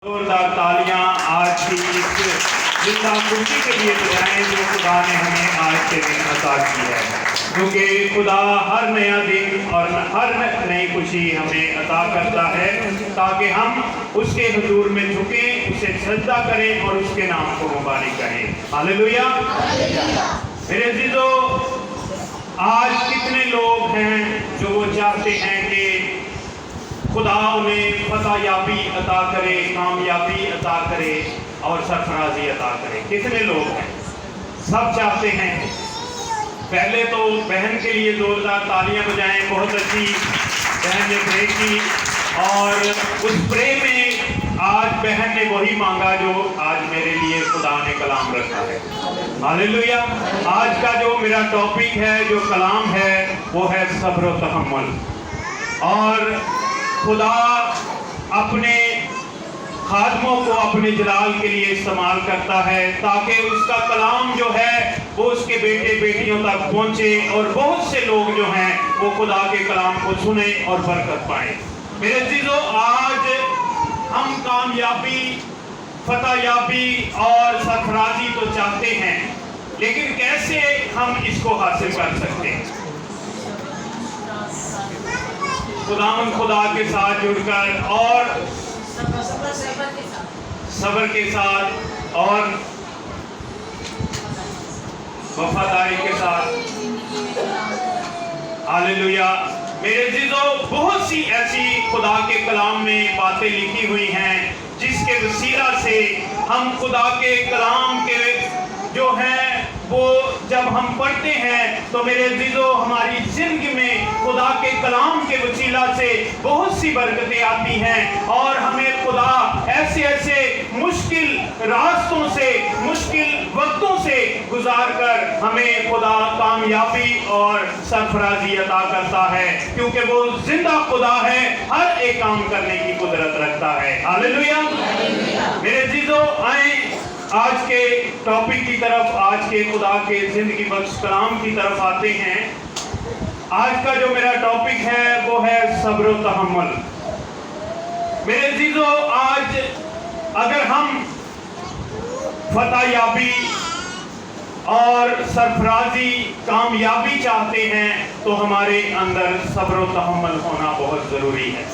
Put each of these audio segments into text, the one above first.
जोरदार तालियां आज की इस जिंदा खुशी के लिए बजाएं जो खुदा ने हमें आज के दिन अता की है, क्योंकि खुदा हर नया दिन और हर नई खुशी हमें अता करता है ताकि हम उसके हुजूर में झुकें, उसे सजदा करें और उसके नाम को मुबारक करें। हालेलुया। मेरे अजीजों, आज कितने लोग हैं जो वो चाहते हैं कि खुदा उन्हें फतह याबी अता करे, कामयाबी अता करे और सरफराजी अता करे। कितने लोग हैं? सब चाहते हैं। पहले तो बहन के लिए जोरदार तालियां बजाएं। बहुत अच्छी बहन ने प्रे की और उस प्रे में आज बहन ने वही मांगा जो आज मेरे लिए खुदा ने कलाम रखा है। हालेलुया। आज का जो मेरा टॉपिक है, जो कलाम है, वो है सब्र व तहम्मुल। और खुदा अपने खादमों को अपने जलाल के लिए इस्तेमाल करता है ताकि उसका कलाम जो है वो उसके बेटे बेटियों तक पहुंचे और बहुत से लोग जो हैं वो खुदा के कलाम को सुने और बरकत पाएं। मेरे अजीजों, आज हम कामयाबी, फतह याबी और सरफराजी तो चाहते हैं, लेकिन कैसे हम इसको हासिल कर सकते हैं? खुदा के साथ जुड़कर और सब्र के साथ और वफादारी के साथ। हालेलुया। मेरे अजीजों, बहुत सी ऐसी खुदा के कलाम में बातें लिखी हुई हैं जिसके वसीला से हम खुदा के कलाम के जो है वो जब हम पढ़ते हैं तो मेरे अजीजों, हमारी जिंदगी में खुदा के कलाम के वसीला से बहुत सी बरकतें आती हैं और हमें खुदा ऐसे ऐसे मुश्किल रास्तों से, मुश्किल वक्तों से गुजार कर हमें खुदा कामयाबी और सरफराजी अता करता है, क्योंकि वो जिंदा खुदा है, हर एक काम करने की कुदरत रखता है। हालेलुया। मेरे अजीजों, आए आज के टॉपिक की तरफ, आज के खुदा के जिंदगी बख्श कलाम की तरफ आते हैं। आज का जो मेरा टॉपिक है वो है सब्र व तहम्मुल। मेरे अजीजों, आज अगर हम फतह याबी और सरफराजी, कामयाबी चाहते हैं तो हमारे अंदर सब्र व तहम्मुल होना बहुत जरूरी है।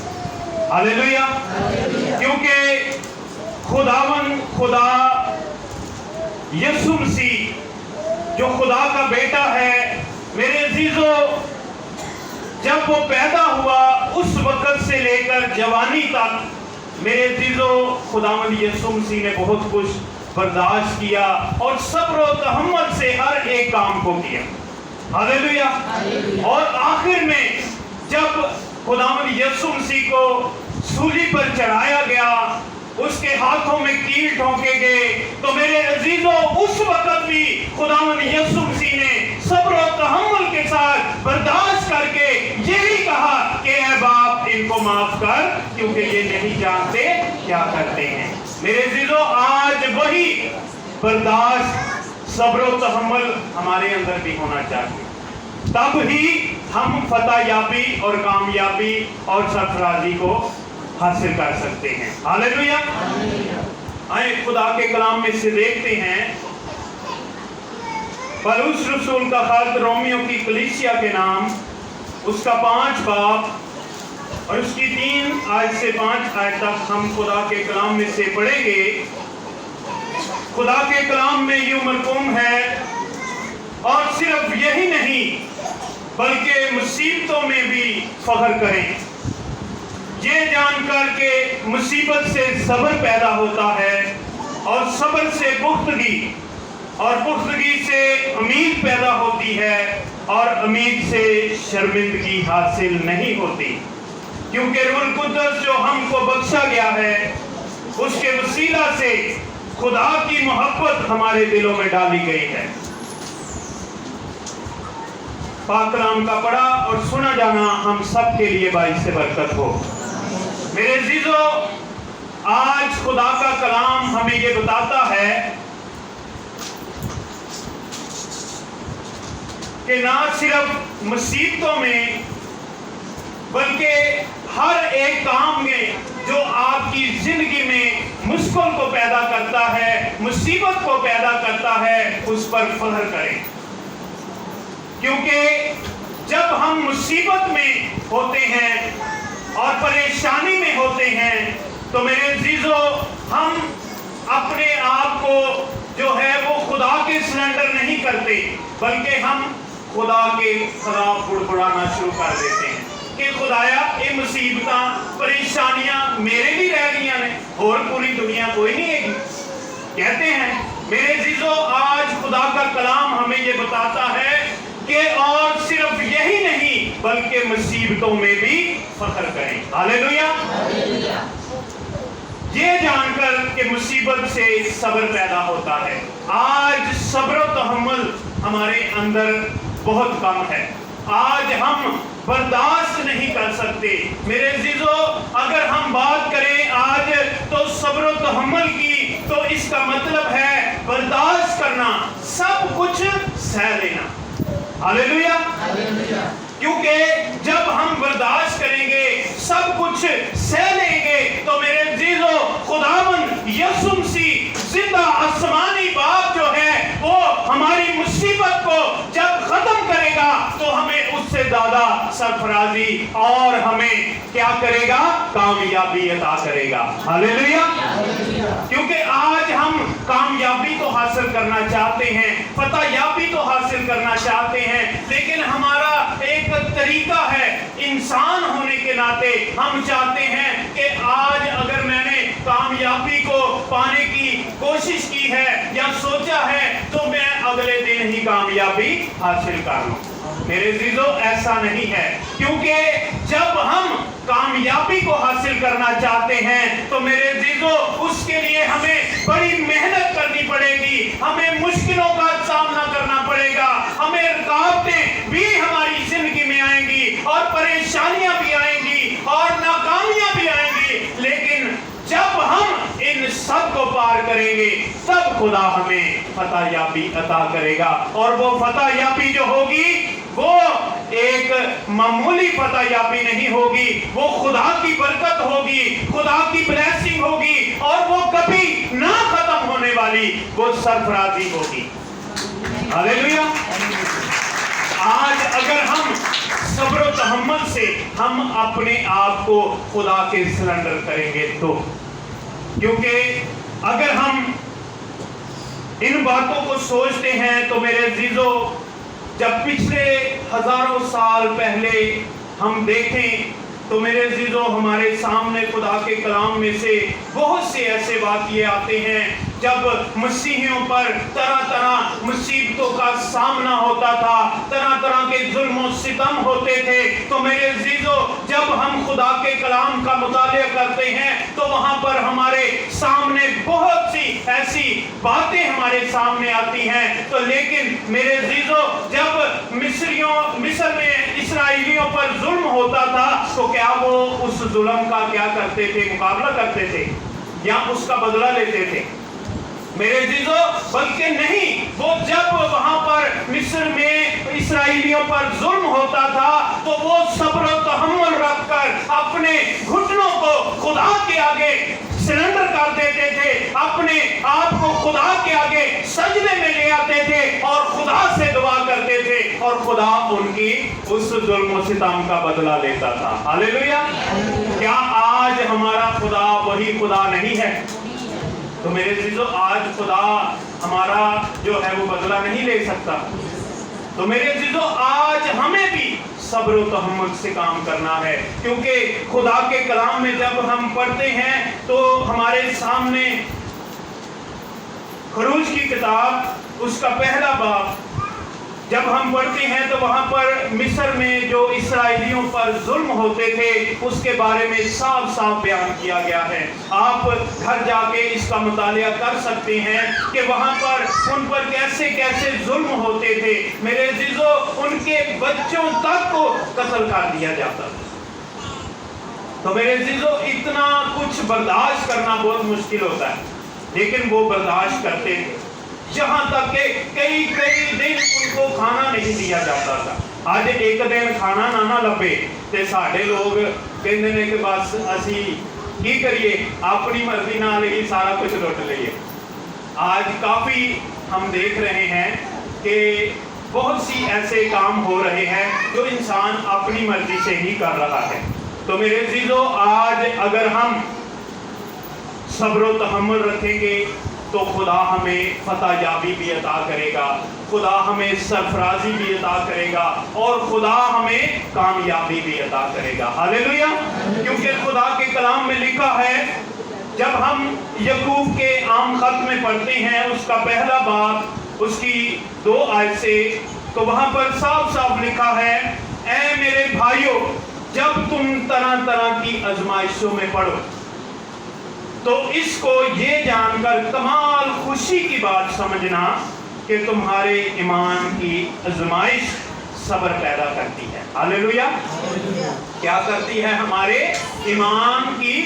हालेलुया। क्योंकि खुदा यीशु मसीह जो खुदा का बेटा है, मेरे अजीजों, जब वो पैदा हुआ उस वक्त से लेकर जवानी तक, मेरे अजीजों, खुदावंद यीशु मसीह ने बहुत कुछ बर्दाश्त किया और सब्र व तहम्मुल से हर एक काम को किया। हालेलुया। और आखिर में जब खुदावंद यीशु मसीह को सूली पर चढ़ाया गया, उसके हाथों में कील ठोके गए, तो मेरे अजीजों, उस वक्त भी खुदावंद यीशु मसीह ने सब्र और तहम्मुल के साथ बर्दाश्त करके यही कहा कि ऐ बाप, इनको माफ कर, क्योंकि ये नहीं जानते क्या करते हैं। मेरे अजीजों, आज वही बर्दाश्त, सब्र और तहम्मुल हमारे अंदर भी होना चाहिए, तब ही हम फतह याबी और कामयाबी और सरफराजी को हासिल कर सकते हैं। हालेलुया। आए खुदा के कलाम में से देखते हैं, पौलुस रसूल का खत रोमियो की कलीसिया के नाम, उसका 5 बाब और उसकी 3 आयत से 5 आयत तक हम खुदा के कलाम में से पढ़ेंगे। खुदा के कलाम में यूं मरकूम है, और सिर्फ यही नहीं बल्कि मुसीबतों में भी फख्र करें, ये जानकर के मुसीबत से सब्र पैदा होता है और सब्र से पुख्तगी और पुख्तगी से उम्मीद पैदा होती है और उम्मीद से शर्मिंदगी हासिल नहीं होती, क्योंकि रूह कुद्दस जो हमको बख्शा गया है उसके वसीला से खुदा की मोहब्बत हमारे दिलों में डाली गई है। पाक कलाम का पढ़ा और सुना जाना हम सब के लिए बाइस बरकत हो। मेरे अजीजों, आज खुदा का कलाम हमें ये बताता है कि ना सिर्फ मुसीबतों में बल्कि हर एक काम में जो आपकी जिंदगी में मुश्किल को पैदा करता है, मुसीबत को पैदा करता है, उस पर फख्र करें। क्योंकि जब हम मुसीबत में होते हैं और परेशानी में होते हैं तो मेरे अजीजों, हम अपने आप को जो है वो खुदा के सिलेंडर नहीं करते, बल्कि हम खुदा के खिलाफ बुड़बुड़ाना शुरू कर देते हैं कि खुदाया ये मुसीबतां परेशानियां मेरे भी रह गई ने, और पूरी दुनिया कोई नहीं है। कहते हैं मेरे अजीजों, आज खुदा का कलाम हमें ये बताता है कि और सिर्फ यही नहीं बल्कि मुसीबतों में भी फख्र करें। हालेलुया। ये जानकर कि मुसीबत से सब्र पैदा होता है। आज सब्र और तहम्मुल हमारे अंदर बहुत कम है। आज हम बर्दाश्त नहीं कर सकते। मेरे अजीजों, अगर हम बात करें आज तो सब्र और तहम्मुल की, तो इसका मतलब है बर्दाश्त करना, सब कुछ सह लेना। हालेलुया। क्योंकि जब हम बर्दाश्त करेंगे, सब कुछ सह लेंगे, तो मेरे अजीजों, खुदावंद यीशु मसीह जिंदा आसमानी बाप जो है वो हमारी मुसीबत को जब खत्म करेगा तो हमें उससे ज्यादा सरफराजी और हमें क्या करेगा, कामयाबी अता करेगा। हालेलुया। क्योंकि आज हम कामयाबी तो हासिल करना चाहते हैं, फतहयाबी तो हासिल करना चाहते हैं, लेकिन हमारा एक तरीका है, इंसान होने के नाते हम चाहते हैं कि आज अगर मैंने कामयाबी को पाने की कोशिश की है या सोचा है तो मैं अगले दिन ही कामयाबी हासिल कर लूं। मेरे अजीजों, ऐसा नहीं है, क्योंकि जब हम कामयाबी को हासिल करना चाहते हैं तो मेरे अजीजों उसके लिए हमें बड़ी मेहनत करनी पड़ेगी, हमें मुश्किलों का सामना करना पड़ेगा, हमें रुकावटें भी हमारी जिंदगी में आएंगी और परेशानियां भी आएंगी और नाकामियां भी आएंगी, लेकिन जब हम इन सब को पार करेंगे तब खुदा हमें फतहयाबी अता करेगा। और वो फतहयाबी जो होगी वो एक मामूली फतहयाबी नहीं होगी, वो खुदा की बरकत होगी, खुदा की ब्लेसिंग होगी और वो कभी ना खत्म होने वाली वो सरफराजी होगी। हालेलुया। आज अगर हम सब्र और तहम्मुल से हम अपने आप को खुदा के सरेंडर करेंगे तो, क्योंकि अगर हम इन बातों को सोचते हैं तो मेरे अजीजों, जब पिछले हजारों साल पहले हम देखें तो मेरे अजीजों हमारे सामने खुदा के कलाम में से बहुत से ऐसे वाक़ये आते हैं जब मसीहियों पर तरह तरह मुसीबतों का सामना होता था, तरह तरह के जुल्म सितम होते थे। तो मेरे अजीजों, जब हम खुदा के कलाम का मुतालिया करते हैं तो वहां पर हमारे सामने बहुत सी ऐसी बातें हमारे सामने आती हैं। तो लेकिन मेरे अजीजों, जब मिस्र में इस्राएलियों पर जुल्म होता था तो क्या वो उस जुल्म का क्या करते थे, मुकाबला करते थे या उसका बदला लेते थे? मेरे अजीजों, बल्कि नहीं, वो जब वहां पर मिस्र में इस्राएलियों पर जुल्म होता था तो वो सब्र और तहम्मुल रखकर अपने घुटनों को खुदा के आगे सरेंडर कर देते थे, अपने आप को खुदा के आगे सजदे में ले आते थे और खुदा से दुआ करते थे और खुदा उनकी उस जुल्म सितम का बदला लेता था। हालेलुया। क्या आज हमारा खुदा वही खुदा नहीं है? तो मेरे अजीजों, आज खुदा हमारा जो है वो बदला नहीं ले सकता। तो मेरे अजीजों, आज हमें भी सब्र और तहम्मुल से काम करना है, क्योंकि खुदा के कलाम में जब हम पढ़ते हैं तो हमारे सामने खरूज की किताब उसका पहला बाब जब हम पढ़ते हैं तो वहां पर मिस्र में जो इस्राएलियों पर जुल्म होते थे उसके बारे में साफ साफ बयान किया गया है। आप घर जाके इसका मुतालिया कर सकते हैं कि वहां पर उन पर कैसे कैसे जुल्म होते थे। मेरे अजीजों, उनके बच्चों तक को कत्ल कर दिया जाता था। तो मेरे अजीजों, इतना कुछ बर्दाश्त करना बहुत मुश्किल होता है, लेकिन वो बर्दाश्त करते थे, जहां तक के कई दिन उनको खाना नहीं दिया जाता था। आज एक दिन खाना ना लभे ते साडे लोग कहंदे ने कि बस असी की करिए, अपनी मर्जी नाल ही सारा कुछ लुट लिए। आज काफ़ी हम देख रहे हैं कि बहुत सी ऐसे काम हो रहे हैं जो इंसान अपनी मर्जी से ही कर रहा है। तो मेरे अजीजों, आज अगर हम सब्र व तहम्मुल रखेंगे तो खुदा हमें फतह याबी भी अता करेगा, खुदा हमें सरफराजी भी अता करेगा और खुदा हमें कामयाबी भी अता करेगा। हालेलुया। क्योंकि खुदा के कलाम में लिखा है, जब हम यकूब के आम खत में पढ़ते हैं उसका पहला बाब उसकी 2 आयत से, तो वहां पर साफ साफ लिखा है, ऐ मेरे भाइयों, जब तुम तरह तरह की आजमाइशों में पड़ो तो इसको ये जानकर कमाल खुशी की बात समझना कि तुम्हारे ईमान की आजमाइश सब्र पैदा करती है। हालेलुया। क्या करती है? हमारे ईमान की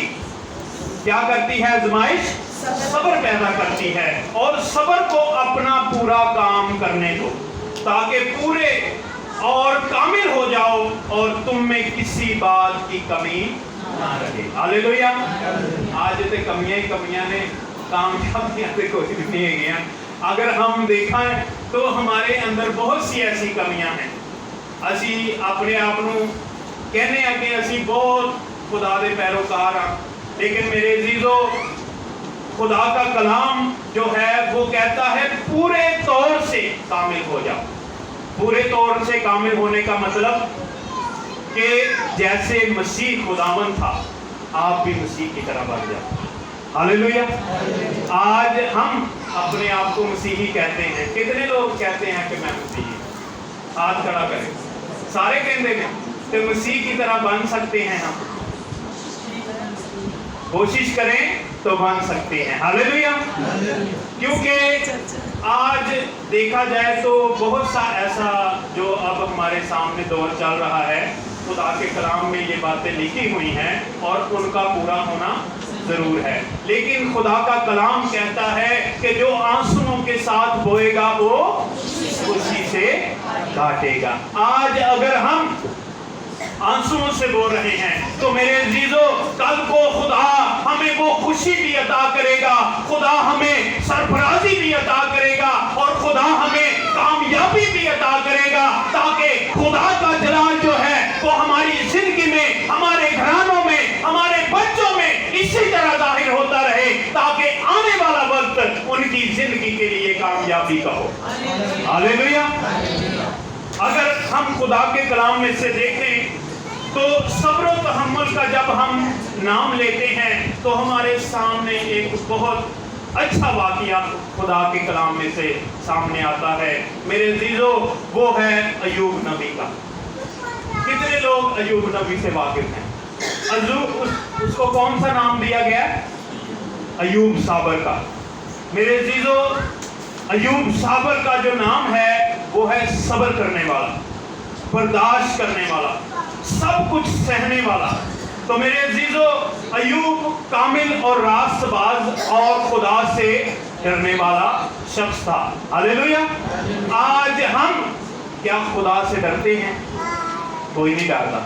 क्या करती है? आजमाइश सब्र पैदा करती है। और सब्र को अपना पूरा काम करने दो ताकि पूरे और कामिल हो जाओ और तुम में किसी बात की कमी ना रहे। हालेलुया। आज ते कमियां ही कमियां ने, कामयाबियां ते कोई नहीं है। अगर हम देखा है तो हमारे अंदर बहुत सी ऐसी कमियां हैं। असी अपने आप को कहने हैं कि असी बहुत खुदा दे पैरोकार हाँ, लेकिन मेरे अजीजों, खुदा का कलाम जो है वो कहता है पूरे तौर से कामिल हो जाओ। पूरे तौर से कामिल होने का मतलब कि जैसे मसीह खुदावन था, आप भी मसीह की तरह बन जाओ। हालेलुया। आज हम अपने आप को मसीही कहते हैं। कितने लोग कहते हैं कि मैं मसीही? हाथ खड़ा करें। सारे कहते हैं तो मसीह की तरह बन सकते हैं। हम कोशिश करें तो बन सकते हैं। हालेलुया। क्योंकि आज देखा जाए तो बहुत सा ऐसा जो अब हमारे सामने दौर चल रहा है, खुदा के कलाम में ये बातें लिखी हुई हैं और उनका पूरा होना जरूर है। लेकिन खुदा का कलाम कहता है कि जो आंसुओं के साथ बोएगा वो खुशी से काटेगा। आज अगर हम आंसुओं से बोल रहे हैं तो मेरे अजीजों, कल को खुदा हमें वो खुशी भी अता करेगा, खुदा हमें सरफराजी भी अता करेगा और खुदा हमें कामयाबी भी अता करेगा, ताकि खुदा का जलाल जो है वो हमारी जिंदगी में, हमारे घरानों में, हमारे बच्चों में इसी तरह जाहिर होता रहे, ताकि आने वाला वक्त उनकी जिंदगी के लिए कामयाबी का हो। हालेलुया। अगर हम खुदा के कलाम में से देखें तो सब्र व तहम्मुल का जब हम नाम लेते हैं तो हमारे सामने एक बहुत अच्छा वाक़या खुदा के कलाम में से सामने आता है। मेरे अजीजों, वो है अय्यूब नबी का। कितने लोग अय्यूब नबी से वाकिफ हैं? उसको कौन सा नाम दिया गया? अय्यूब साबर का। मेरे अजीजों, अय्यूब साबर का जो नाम है वो है सब्र करने वाला, बर्दाश्त करने वाला, सब कुछ सहने वाला। तो मेरे अजीजों, अय्यूब कामिल और रास्तबाज और खुदा से डरने वाला शख्स था। हालेलुया। आज हम क्या खुदा से डरते हैं? कोई नहीं डरता।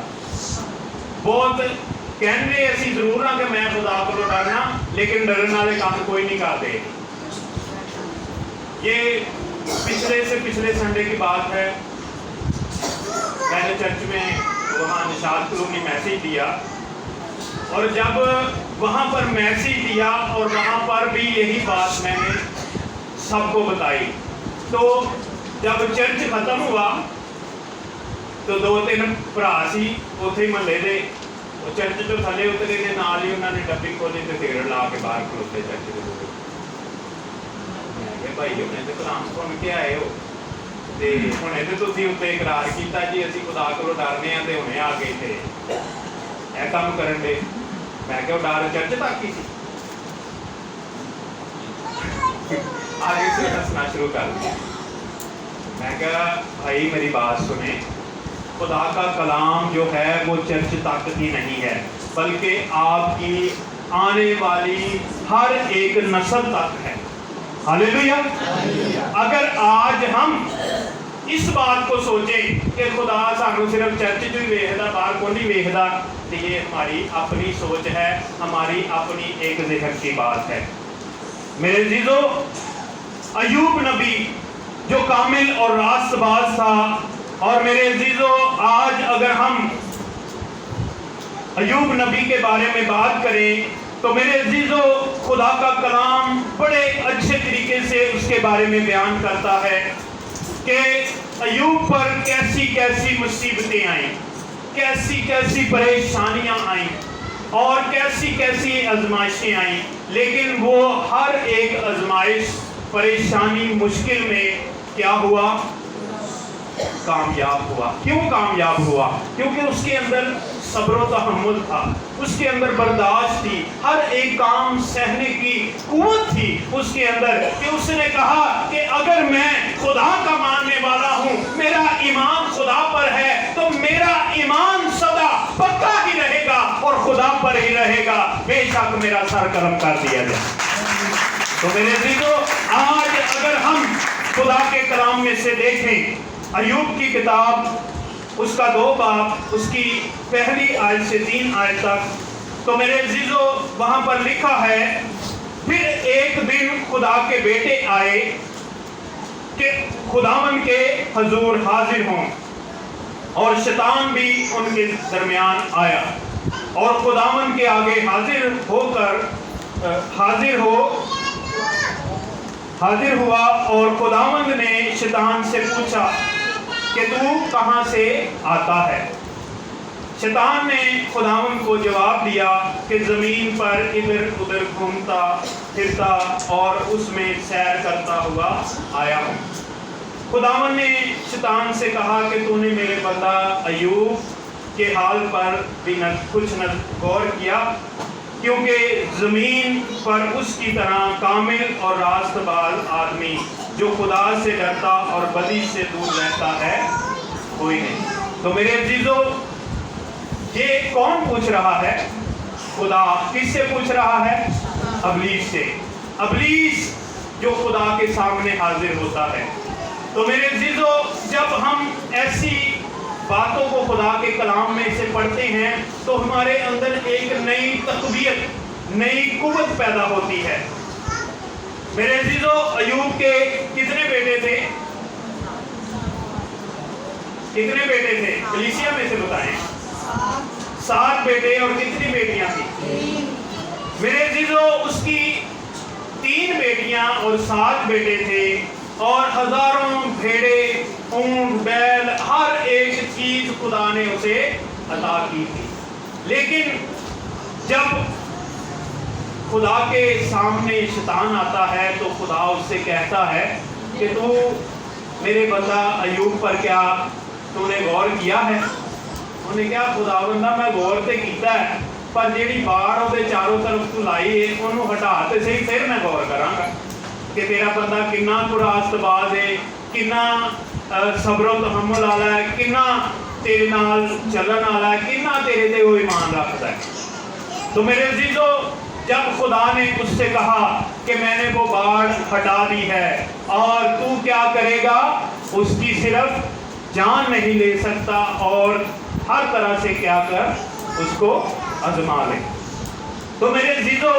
बहुत कहने ऐसी जरूर है कि मैं खुदा को डरना, लेकिन डरने वाले काम कोई नहीं करते। ये पिछले से पिछले संडे की बात है। मैंने चर्च में वहाँ निशात कॉलोनी मैसेज दिया और जब वहाँ पर मैसेज दिया और वहाँ पर भी यही बात मैंने सबको बताई। तो जब चर्च खत्म हुआ तो 2-3 भरा सी उत्थे महल्ले दे चर्च तो थले उतरे दे नाल ही उन्होंने डब्बी खोली तो सिगरेट ला के बाहर खलोते चर्च के। भाई हमने तो कलाम सुन के आए हो ते हुणे ते तुसीं उत्ते इकरार कीता जी असीं खुदा कोलों डरने आ ते हुणे आ के इत्थे ਇਹ ਕੰਮ ਕਰਨ ਦੇ। मैं क्या डर चर्च तक ही सी। आगे से हंसना शुरू कर दिया। मैं क्या भाई मेरी बात सुने, खुदा का कलाम जो है वो चर्च तक ही नहीं है, बल्कि आपकी आने वाली हर एक नस्ल तक है। हालेलुया। अगर आज हम इस बात को सोचें कि खुदा सानू सिर्फ चर्च च ही वेखदा, बाहर को नहीं वेखदा, یہ ہماری اپنی سوچ ہے، ہماری اپنی ایک ذہن کی بات ہے۔ میرے عزیزو، ایوب نبی جو کامل اور راست باز تھا، اور میرے عزیزو آج اگر ہم ایوب نبی کے بارے میں بات کریں تو میرے عزیزو خدا کا کلام بڑے اچھے طریقے سے اس کے بارے میں بیان کرتا ہے کہ ایوب پر کیسی کیسی مصیبتیں آئیں، کیسی کیسی پریشانیاں آئیں اور کیسی کیسی آزمائشیں آئیں، لیکن وہ ہر ایک آزمائش، پریشانی، مشکل میں کیا ہوا؟ کامیاب ہوا۔ کیوں کامیاب ہوا؟ کیونکہ اس کے اندر صبر و تحمل تھا، اس کے اندر برداشت تھی، ہر ایک کام سہنے کی قوت تھی اس کے اندر، کہ اس نے کہا کہ اگر میں خدا کا ماننے والا ہوں، میرا ایمان خدا پر ہے، تو میرا ایمان سدا پکا ہی رہے گا اور خدا پر ہی رہے گا، بے شک میرا سر قلم کر دیا جائے۔ تو میرے عزیزو آج اگر ہم خدا کے کلام میں سے دیکھیں ایوب کی کتاب، اس کا 2 باب، اس کی پہلی آیت سے 3 آیت تک، تو میرے عزیزو وہاں پر لکھا ہے، پھر ایک دن خدا کے بیٹے آئے کہ خداوند کے حضور حاضر ہوں، اور شیطان بھی ان کے درمیان آیا، اور خداوند کے آگے حاضر ہوا، اور خداوند نے شیطان سے پوچھا کہ تو کہاں سے آتا ہے؟ شیطان نے خداوند کو جواب دیا کہ زمین پر ادھر ادھر گھومتا پھرتا اور اس میں سیر کرتا ہوا آیا ہوں۔ خداوند نے شیطان سے کہا کہ تو نے میرے بندہ ایوب کے حال پر بھی کچھ نہ غور کیا، کیونکہ زمین پر اس کی طرح کامل اور راست باز آدمی جو خدا سے ڈرتا اور بدی سے دور رہتا ہے کوئی نہیں۔ تو میرے عزیزو یہ کون پوچھ رہا ہے؟ خدا۔ کس سے پوچھ رہا ہے؟ ابلیس سے۔ ابلیس جو خدا کے سامنے حاضر ہوتا ہے۔ تو میرے عزیزو جب ہم ایسی باتوں کو خدا کے کلام میں سے پڑھتے ہیں تو ہمارے اندر ایک نئی تقویت، نئی قوت پیدا ہوتی ہے۔ میرے عزیزو ایوب کے کتنے بیٹے تھے؟ کتنے بیٹے تھے؟ کلیسیا میں سے بتائیں۔ 7 بیٹے، اور کتنی بیٹیاں تھیں؟ میرے عزیزو اس کی 3 بیٹیاں اور 7 بیٹے تھے، اور ہزاروں بھیڑے، اونٹ، بیل، ہر ایک چیز خدا نے اسے عطا کی تھی۔ لیکن جب خدا کے سامنے شیطان آتا ہے تو خدا اس سے کہتا ہے کہ تو میرے بندہ ایوب پر کیا تو نے غور کیا ہے؟ انہوں نے کہا خدا بندہ میں غور تے کیتا ہے، پر جیڑی باڑ وہ چاروں طرف تو لائی ہے انہوں ہٹا تے صحیح پھر میں غور کراں گا کہ تیرا بندہ کنا راست باز ہے، کنا صبر و تحمل والا ہے، کنا تیرے نال چلن والا ہے، کنا تیرے تے وہ ایمان رکھتا ہے۔ تو میرے عزیزو جب خدا نے اس سے کہا کہ میں نے وہ باڑ ہٹا دی ہے اور تو کیا کرے گا، اس کی صرف جان نہیں لے سکتا اور ہر طرح سے کیا کر اس کو آزما لے۔ تو میرے عزیزو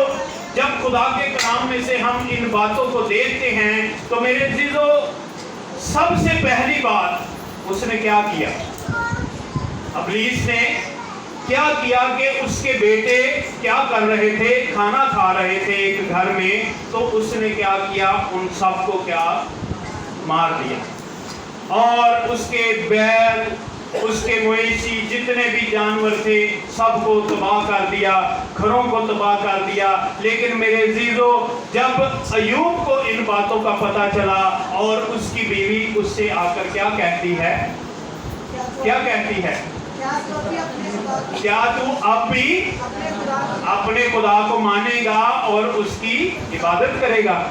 جب خدا کے کلام میں سے ہم ان باتوں کو دیکھتے ہیں تو میرے عزیزو سب سے پہلی بات اس نے کیا کیا؟ ابلیس نے کیا کیا کہ اس کے بیٹے کیا کر رہے تھے؟ کھانا کھا رہے تھے ایک گھر میں، تو اس نے کیا کیا؟ ان سب کو کیا مار دیا، اور اس کے بیل، اس کے مویشی جتنے بھی جانور تھے سب کو تباہ کر دیا، گھروں کو تباہ کر دیا۔ لیکن میرے عزیزو جب ایوب کو ان باتوں کا پتہ چلا اور اس کی بیوی اس سے آ کر کیا کہتی ہے؟ کیا کہتی ہے؟ کیا تو اب بھی اپنے خدا کو مانے گا اور اس کی عبادت کرے گا؟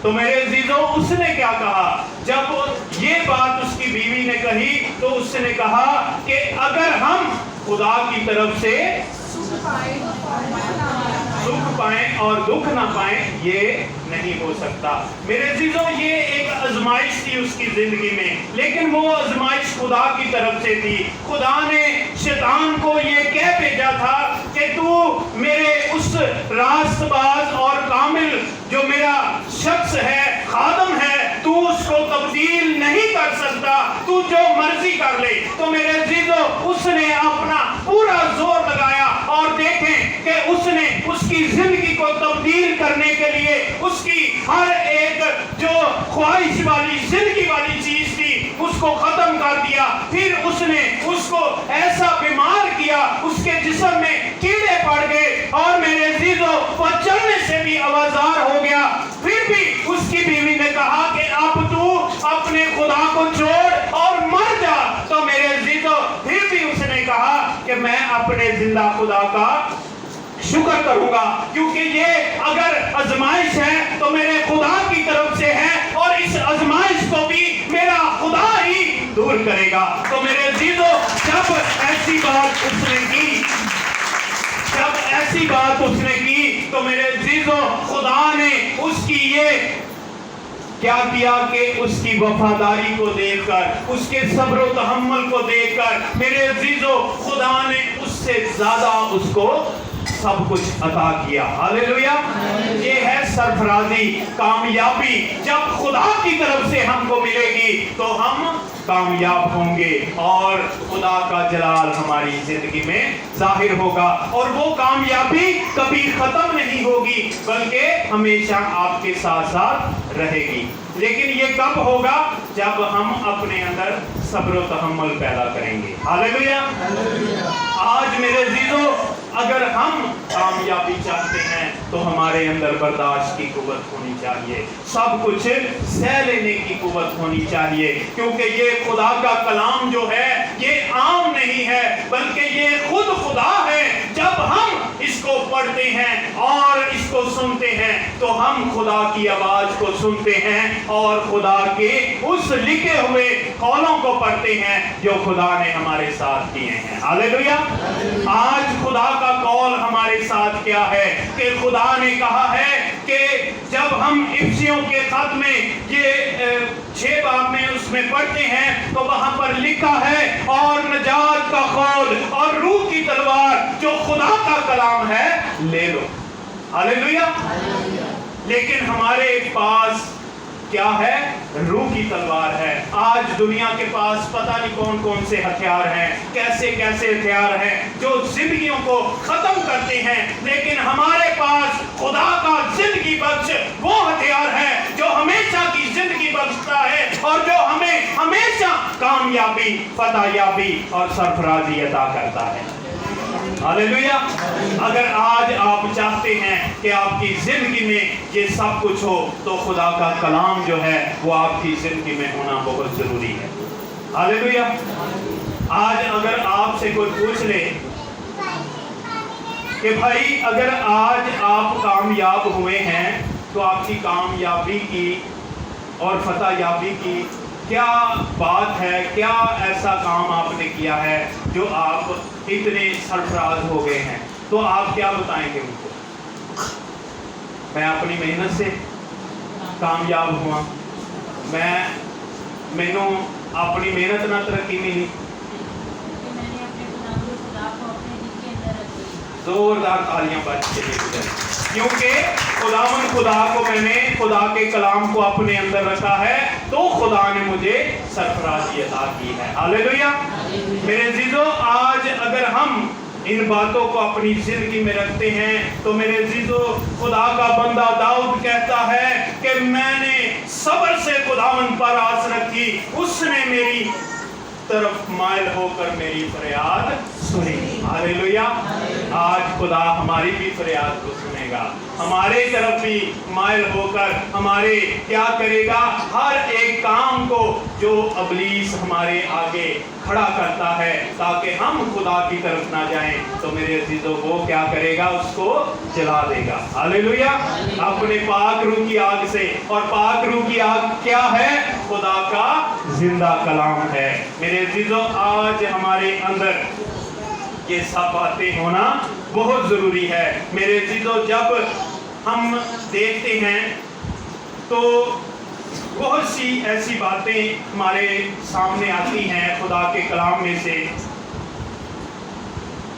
تو میرے عزیزو اس نے کیا کہا؟ جب یہ بات اس کی بیوی نے کہی تو اس نے کہا کہ اگر ہم خدا کی طرف سے सुख पाएं और दुख ना पाएं, ये नहीं हो सकता। मेरे अजीजों, ये एक आजमाइश थी उसकी जिंदगी में, लेकिन वो आजमाइश खुदा की तरफ से थी। खुदा ने शैतान को ये कह भेजा था कि तू मेरे उस रास्तबाज और कामिल जो मेरा शख्स है, खादम है, तू उसको तब्दील नहीं कर सकता, तू जो मर्जी कर ले। तो मेरे अजीजों, उसने अपना पूरा जोर लगाया और देखें कि उसने उसकी जिंदगी को तब्दील करने के लिए उसकी हर एक जो ख्वाहिश वाली जिंदगी वाली चीज थी उसको खत्म कर दिया। फिर उसने उसको ऐसा बीमार किया, उसके जिस्म में कीड़े पड़ गए और मेरे अजीजों वो चलने से भी आवाज़ार हो गया। फिर भी उसकी बीवी ने कहा कि अब तू अपने खुदा को छोड़ और मर जा। तो मेरे अजीजों, फिर भी उसने कहा कि मैं अपने जिंदा खुदा का शुक्र करूंगा, क्योंकि ये अगर आजमाइश है तो मेरे खुदा की तरफ से है और इस आजमाइश को भी मेरा खुदा ही दूर करेगा। तो मेरे अजीजों, जब ऐसी बात उसने की तो मेरे अजीजों, खुदा ने उसकी ये क्या किया कि उसकी वफादारी को देखकर, उसके सब्र व तहम्मुल को देखकर मेरे अजीजों, खुदा ने उससे ज्यादा उसको सब कुछ अता किया। हालेलुया। ये है सरफराजी, कामयाबी। जब खुदा की तरफ से हमको मिलेगी तो हम कामयाब होंगे और खुदा का जलाल हमारी जिंदगी में जाहिर होगा, और वो कामयाबी कभी खत्म नहीं होगी बल्कि हमेशा आपके साथ साथ रहेगी। लेकिन ये कब होगा? जब हम अपने अंदर सब्र व तहम्मुल पैदा करेंगे। हालेलुया। आज मेरे अजीजों, अगर हम कामयाबी चाहते हैं तो हमारे अंदर बर्दाश्त की कुव्वत होनी चाहिए, सब कुछ सह लेने की कुव्वत होनी चाहिए, क्योंकि ये खुदा का कलाम जो है ये आम नहीं है बल्कि ये खुद खुदा है। जब हम इसको पढ़ते हैं और इसको सुनते हैं तो हम खुदा की आवाज को सुनते हैं और खुदा के उस लिखे हुए कौलों को पढ़ते हैं जो खुदा ने हमारे साथ किए हैं। हालेलुया। आज खुदा का कौल हमारे साथ क्या है कि खुदा ने कहा है कि जब हम इफ्सियों के खत में ये 6 बाब में उसमें पढ़ते हैं तो वहां पर लिखा है, और नजात का कौल और रूह की तलवार जो खुदा का कलाम है ले लो। हालेलुया। लेकिन हमारे पास क्या है? रूह की तलवार है। आज दुनिया के पास पता नहीं कौन कौन से हथियार हैं, कैसे कैसे हथियार हैं जो जिंदगियों को खत्म करते हैं, लेकिन हमारे पास खुदा का जिंदगी बख्श वो हथियार है जो हमेशा की जिंदगी बख्शता है और जो हमें हमेशा कामयाबी, फतहयाबी और सरफराजी अता करता है। हालेलुया। अगर आज आप चाहते हैं कि आपकी जिंदगी में ये सब कुछ हो तो खुदा का कलाम जो है वो आपकी जिंदगी में होना बहुत जरूरी है। हालेलुया। आज अगर आपसे कोई पूछ ले कि भाई अगर आज आप कामयाब हुए हैं तो आपकी कामयाबी की और फतहयाबी की क्या बात है, क्या ऐसा काम आपने किया है जो आप इतने सरफराज हो गए हैं, तो आप क्या बताएंगे उनको? मैं अपनी मेहनत से कामयाब हुआ, मैनू अपनी मेहनत ना तरक्की मिली। जोरदार तालियां बज के लिए, क्योंकि खुदा को मैंने खुदा के कलाम को अपने अंदर रखा है तो खुदा ने मुझे सरफराजी अता की है। हालेलुया। मेरे अजीजों, आज अगर हम इन बातों को अपनी जिंदगी में रखते हैं तो मेरे अजीजों, खुदा का बंदा दाऊद कहता है कि मैंने सब्र से खुदावंद पर आस रखी, उसने मेरी तरफ माइल होकर मेरी फरियाद सुनी। हालेलुया। आज खुदा हमारी भी फरियाद को सुनेगा, हमारे तरफ भी माइल होकर हमारे क्या करेगा? हर एक काम को जो इब्लीस हमारे आगे खड़ा करता है ताकि हम खुदा की तरफ ना जाएं, तो मेरे अजीजों वो क्या करेगा? उसको जला देगा। हालेलुया। अपने पाक रूह की आग से, और पाक रूह की आग क्या है? खुदा का जिंदा कलाम है। मेरे अजीजों, आज हमारे अंदर یہ سب باتیں ہونا بہت ضروری ہے میرے عزیزو۔ جب ہم دیکھتے ہیں تو بہت سی ایسی باتیں ہمارے سامنے آتی ہیں خدا کے کلام میں سے۔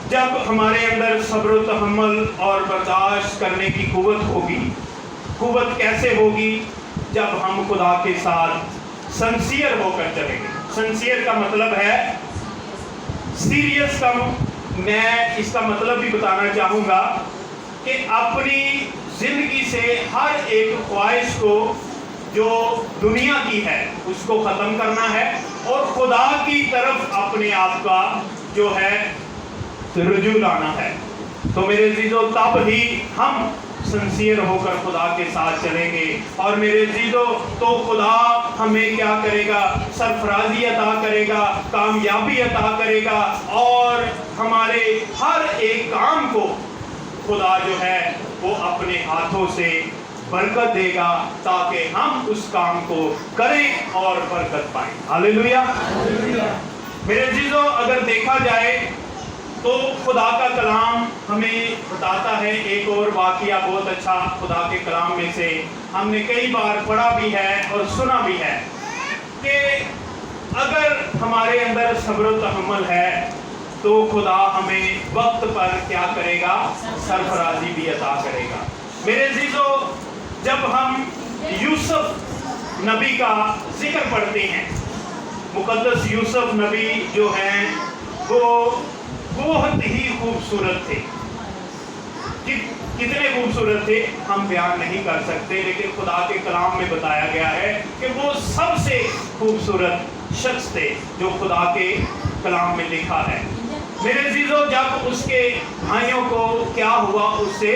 جب ہمارے اندر صبر و تحمل اور برداشت کرنے کی قوت ہوگی، قوت کیسے ہوگی؟ جب ہم خدا کے ساتھ سنسیئر ہو کر چلیں گے۔ سنسیئر کا مطلب ہے سیریس کا، میں اس کا مطلب بھی بتانا چاہوں گا کہ اپنی زندگی سے ہر ایک خواہش کو جو دنیا کی ہے اس کو ختم کرنا ہے اور خدا کی طرف اپنے آپ کا جو ہے رجوع لانا ہے۔ تو میرے عزیزو تب ہی ہم سنسیئر ہو کر خدا کے ساتھ چلیں گے، اور میرے عزیزو تو خدا ہمیں کیا کرے گا؟ سرفرازی عطا کرے گا، کامیابی عطا کرے گا، اور ہمارے ہر ایک کام کو خدا جو ہے وہ اپنے ہاتھوں سے برکت دے گا تاکہ ہم اس کام کو کریں اور برکت پائیں۔ ہاللیلویا۔ میرے عزیزو اگر دیکھا جائے تو خدا کا کلام ہمیں بتاتا ہے ایک اور واقعہ بہت اچھا خدا کے کلام میں سے ہم نے کئی بار پڑھا بھی ہے اور سنا بھی ہے کہ اگر ہمارے اندر صبر و تحمل ہے تو خدا ہمیں وقت پر کیا کرے گا؟ سرفرازی بھی عطا کرے گا۔ میرے عزیزو جب ہم یوسف نبی کا ذکر پڑھتے ہیں، مقدس یوسف نبی جو ہیں وہ بہت ہی خوبصورت تھے۔ کتنے خوبصورت تھے ہم بیان نہیں کر سکتے، لیکن خدا کے کلام میں بتایا گیا ہے کہ وہ سب سے خوبصورت شخص تھے جو خدا کے کلام میں لکھا ہے۔ میرے عزیزو جب اس کے بھائیوں کو کیا ہوا، اس سے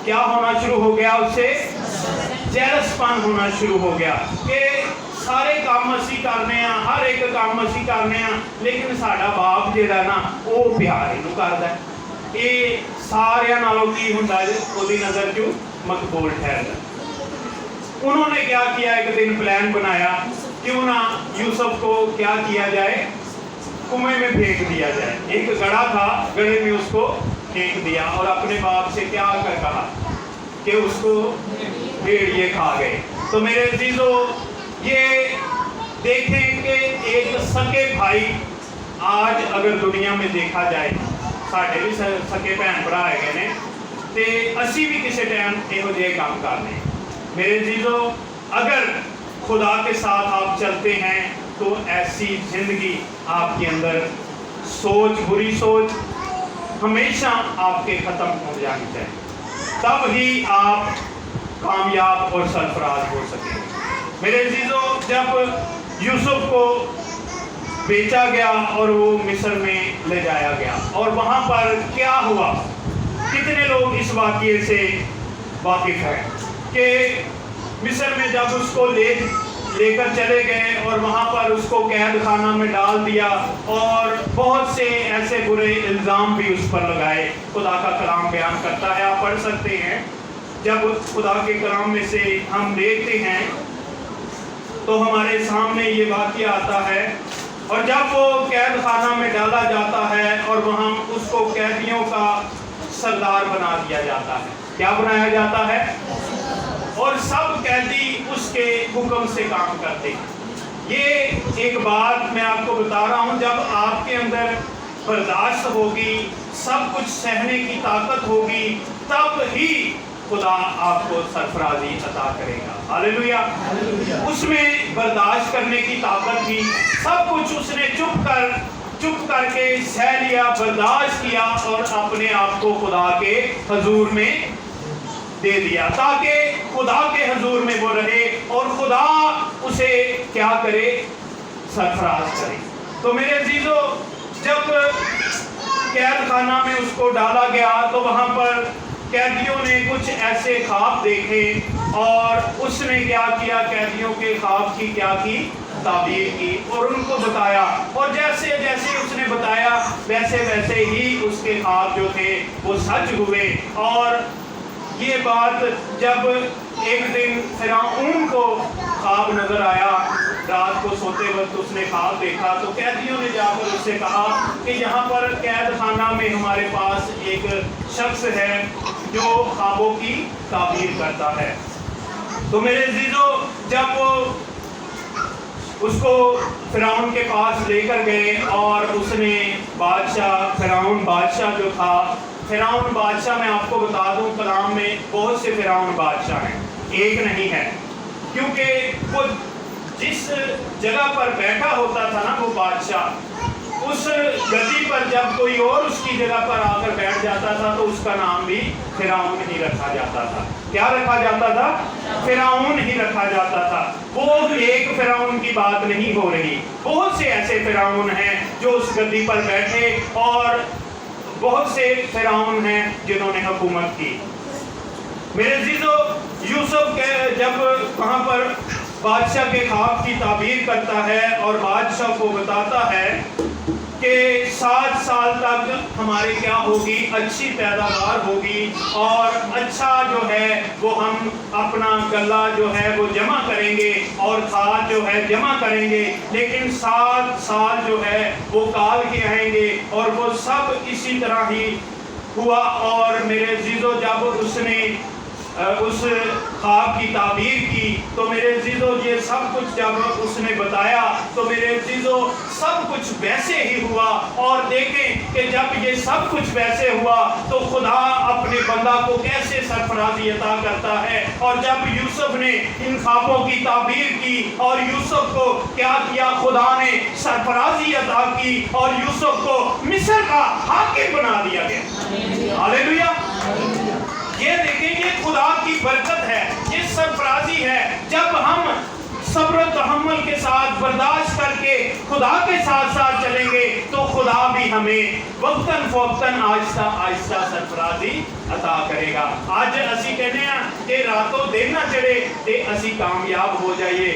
کیا ہونا شروع ہو گیا؟ اس سے جیلس پن ہونا شروع ہو گیا کہ سارے کام اسی کرنے ہیں، ہر ایک کام اسی کرنے ہیں، لیکن ساڈا باپ جیڑا نا وہ پیار اینو کردا ہے، یہ سارے نالوں کی ہوندا ہے اودی نظر چ مقبول ٹھہردا۔ انہوں نے کیا کیا؟ ایک دن پلان بنایا کیوں نہ یوسف کو کیا کیا جائے؟ کنویں میں پھینک دیا جائے۔ ایک گڑھا تھا، گڑھے میں اس کو پھینک دیا، اور اپنے باپ سے کیا کر کہا کہ اس کو بھیڑیے کھا گئے۔ تو میرے عزیزو یہ دیکھیں کہ ایک سکے بھائی، آج اگر دنیا میں دیکھا جائے ساڈے بھی سکے بہن بھرا ہے نے تے اسی بھی کسی ٹائم یہو جہے کام کرنے۔ میرے عزیزو اگر خدا کے ساتھ آپ چلتے ہیں تو ایسی زندگی آپ کے اندر سوچ، بری سوچ ہمیشہ آپ کے ختم ہو جانی چاہیے، تب ہی آپ کامیاب اور سرفراز ہو سکیں۔ میرے عزیزو جب یوسف کو بیچا گیا اور وہ مصر میں لے جایا گیا، اور وہاں پر کیا ہوا؟ کتنے لوگ اس واقعے سے واقف ہیں کہ مصر میں جب اس کو لے کر چلے گئے اور وہاں پر اس کو قید خانہ میں ڈال دیا، اور بہت سے ایسے برے الزام بھی اس پر لگائے۔ خدا کا کلام بیان کرتا ہے، آپ پڑھ سکتے ہیں۔ جب خدا کے کلام میں سے ہم دیکھتے ہیں تو ہمارے سامنے یہ واقعہ آتا ہے، اور جب وہ قید خانہ میں ڈالا جاتا ہے اور وہاں اس کو قیدیوں کا سردار بنا دیا جاتا ہے۔ کیا بنایا جاتا ہے؟ اور سب قیدی اس کے حکم سے کام کرتے ہیں۔ یہ ایک بات میں آپ کو بتا رہا ہوں، جب آپ کے اندر برداشت ہوگی، سب کچھ سہنے کی طاقت ہوگی، تب ہی خدا آپ کو سرفرازی عطا کرے گا۔ ہاللیلویا۔ اس میں برداشت کرنے کی طاقت تھی، سب کچھ اس نے چپ کر کے سہ لیا، برداشت کیا، اور اپنے آپ کو خدا کے حضور میں دے دیا تاکہ خدا کے حضور میں وہ رہے اور خدا اسے کیا کرے؟ سرفراز کرے۔ تو میرے عزیزو جب قید خانہ میں اس کو ڈالا گیا تو وہاں پر قیدیوں نے کچھ ایسے خواب دیکھے، اور اس نے کیا کیا؟ قیدیوں کے خواب کی کیا کی؟ تعبیر کی اور ان کو بتایا، اور جیسے جیسے اس نے بتایا ویسے ویسے ہی اس کے خواب جو تھے وہ سچ ہوئے۔ اور یہ بات جب ایک دن فرعون کو خواب نظر آیا रात को सोते वक्त उसने ख्वाब देखा, तो कैदियों ने जाकर उससे कहा कि यहाँ पर कैद खाना में हमारे पास एक शख्स है जो ख्वाबों की ताबीर करता है। तो मेरे अजीजों, जब वो उसको फिरौन के पास लेकर गए और उसने फिरौन बादशाह जो था, फिरौन बादशाह, मैं आपको बता दूं कलाम में बहुत से फिरौन बादशाह हैं, एक नहीं है, क्योंकि वो जिस जगह पर बैठा होता था ना वो बादशाह, उस गद्दी पर जब कोई और उसकी जगह पर आकर बैठ जाता था तो उसका नाम भी फिरौन ही रखा जाता था। क्या रखा जाता था? फिरौन ही रखा जाता था। वो एक फिरौन की बात नहीं हो रही, बहुत से ऐसे फिरौन हैं जो उस गद्दी पर बैठे और बहुत से फिरौन हैं जिन्होंने हुकूमत की। मेरे अजीजों, यूसुफ के जब वहाँ पर बादशाह के ख्वाब की ताबीर करता है और बादशाह को बताता है कि 7 साल तक हमारी क्या होगी, अच्छी पैदावार होगी और अच्छा जो है वो हम अपना गला जो है वो जमा करेंगे और खाद जो है जमा करेंगे, लेकिन 7 साल जो है वो काल के आएंगे और वो सब इसी तरह ही हुआ। और मेरे अजीजों, जब उसने उस ख्वाब की ताबीर की तो मेरे अजीजों ये सब कुछ जब उसने बताया तो मेरे अजीजों सब कुछ वैसे ही हुआ। और देखें कि जब ये सब कुछ वैसे हुआ तो खुदा अपने बंदा को कैसे सरफराजी अता करता है। और जब यूसुफ ने इन ख्वाबों की ताबीर की और यूसुफ को क्या किया, खुदा ने सरफराजी अता की और यूसुफ को मिस्र का हाकिम बना दिया गया। हालेलुया। ये देखें, ये खुदा की बरकत है, ये सरफराजी है। जब हम सब्र तहम्मुल के साथ बर्दाश्त करके खुदा के साथ साथ चलेंगे तो खुदा भी हमें वक्तन फौक्तन आहिस्ता आहिस्ता सरफराजी अता करेगा। आज असी कहने कि रातों दिन ना चढ़े ते असी कामयाब हो जाइए।